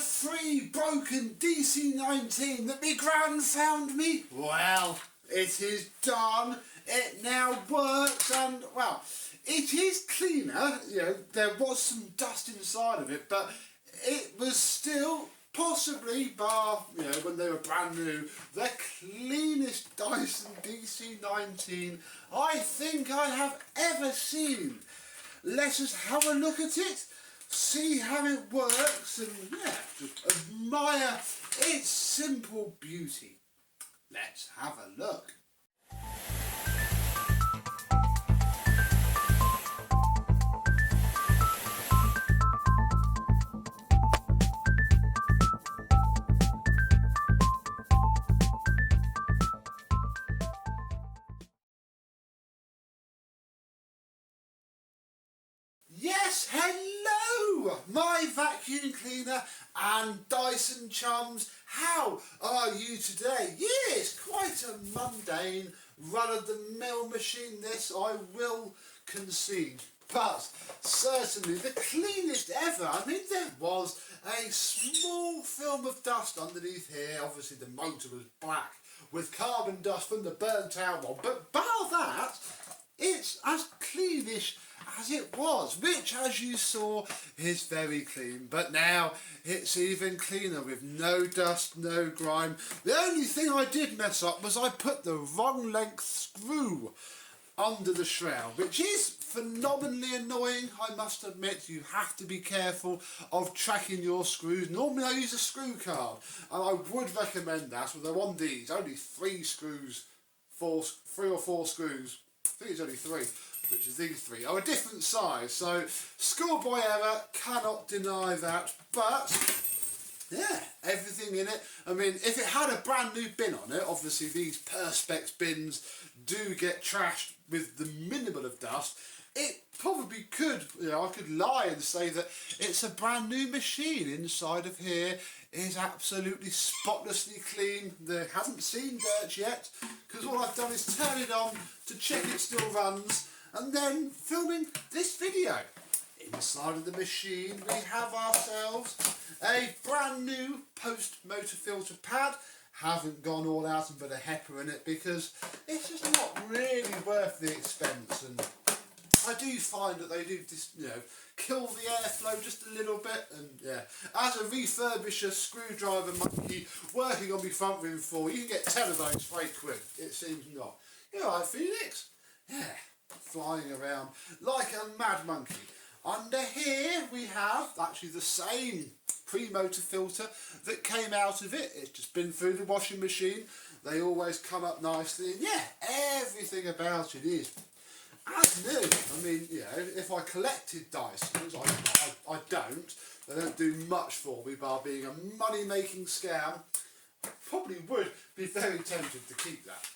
free broken DC19 that my gran found me? Well, it is done. It now works and, well, it is cleaner. You know, there was some dust inside of it, but it was still possibly, bar, you know, when they were brand new, the cleanest Dyson DC19 I think I have ever seen. Let us have a look at it, see how it works, and yeah, just admire its simple beauty. Let's have a look. Yes, hello, my vacuum cleaner and Dyson chums. How are you today? Yes, quite a mundane, run-of-the-mill machine this, I will concede. But certainly the cleanest ever. I mean, there was a small film of dust underneath here. Obviously the motor was black with carbon dust from the burnt out one. But bar that, it's as cleanish as it was, which, as you saw, is very clean. But now it's even cleaner with no dust, no grime. The only thing I did mess up was I put the wrong length screw under the shroud, which is phenomenally annoying. I must admit, you have to be careful of tracking your screws. Normally I use a screw card, and I would recommend that, although on these only three or four screws, I think it's only three, which is these three, are a different size, so schoolboy error, cannot deny that. But yeah, everything in it. I mean, if it had a brand new bin on it, obviously these Perspex bins do get trashed with the minimal of dust. It probably could, you know, I could lie and say that it's a brand new machine. Inside of here is absolutely spotlessly clean. There hasn't seen dirt yet, because all I've done is turn it on to check it still runs, and then filming this video. Inside of the machine we have ourselves a brand new post motor filter pad. Haven't gone all out and put a HEPA in it because it's just not really worth the expense, and I do find that they do just, you know, kill the airflow just a little bit. And yeah, as a refurbisher screwdriver monkey working on my front room floor, you can get 10 of those for £8. It seems not. You alright, Phoenix? Yeah, flying around like a mad monkey. Under here we have actually the same pre-motor filter that came out of it. It's just been through the washing machine. They always come up nicely, and yeah, everything about it is as new. I mean, you know, if I collected Dysons, I don't. They don't do much for me bar being a money-making scam. Probably would be very tempted to keep that.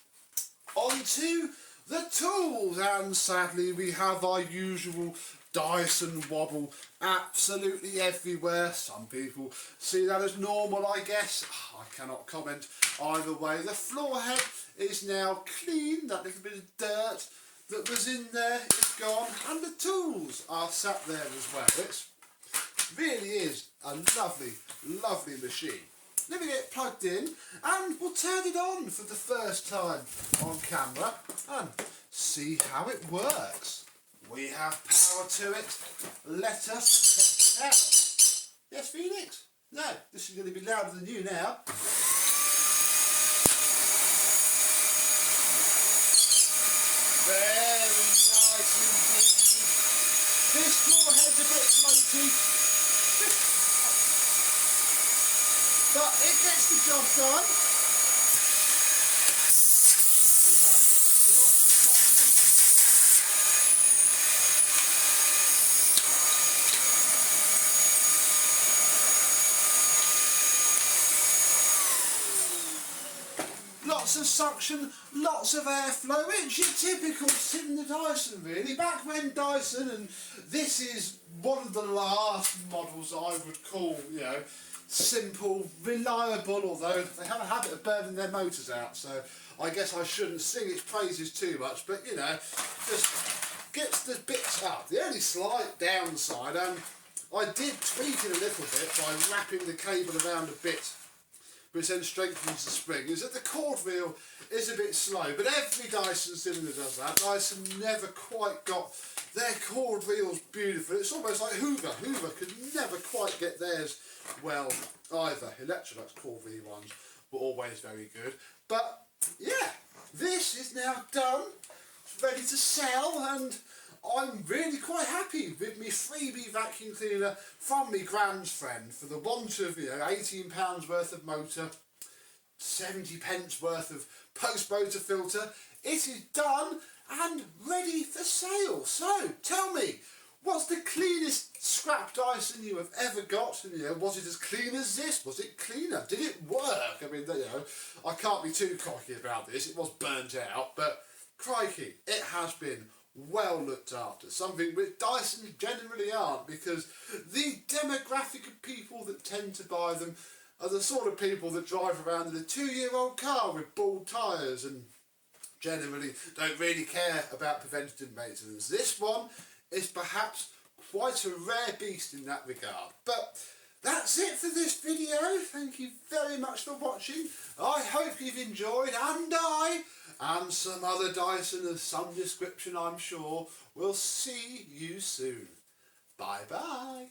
On to the tools, and sadly we have our usual Dyson wobble absolutely everywhere. Some people see that as normal, I guess. I cannot comment either way. The floor head is now clean. That little bit of dirt that was in there is gone, and the tools are sat there as well. It really is a lovely, lovely machine. Let me get plugged in and we'll turn it on for the first time on camera and see how it works. We have power to it. Let us check it out. Yes, Phoenix? No, this is going to be louder than you now. Very nice indeed. This floor head's a bit floaty, but it gets the job done. We have lots of softness. Lots of suction, lots of airflow. It's your typical sit in the Dyson really. Back when Dyson, and this is one of the last models I would call, you know, simple, reliable, although they have a habit of burning their motors out, so I guess I shouldn't sing its praises too much, but you know, just gets the bits up. The only slight downside, and I did tweak it a little bit by wrapping the cable around a bit, which then strengthens the spring, is that the cord reel is a bit slow, but every Dyson cylinder does that. Dyson never quite got their cord reels beautiful. It's almost like Hoover. Hoover could never quite get theirs well either. Electrolux cord reel ones were always very good. But yeah, this is now done, ready to sell, and I'm really quite happy with my freebie vacuum cleaner from me gran's friend for the want of, £18 worth of motor, 70 pence worth of post motor filter. It is done and ready for sale. So tell me, what's the cleanest scrap Dyson you have ever got? And, was it as clean as this? Was it cleaner? Did it work? I mean, I can't be too cocky about this. It was burnt out, but crikey, it has been well looked after, something which Dyson generally aren't, because the demographic of people that tend to buy them are the sort of people that drive around in a 2-year-old car with bald tyres and generally don't really care about preventative maintenance. This one is perhaps quite a rare beast in that regard. But that's it for this video. Thank you very much for watching. I hope you've enjoyed, and I, and some other Dyson of some description I'm sure, will see you soon. Bye bye.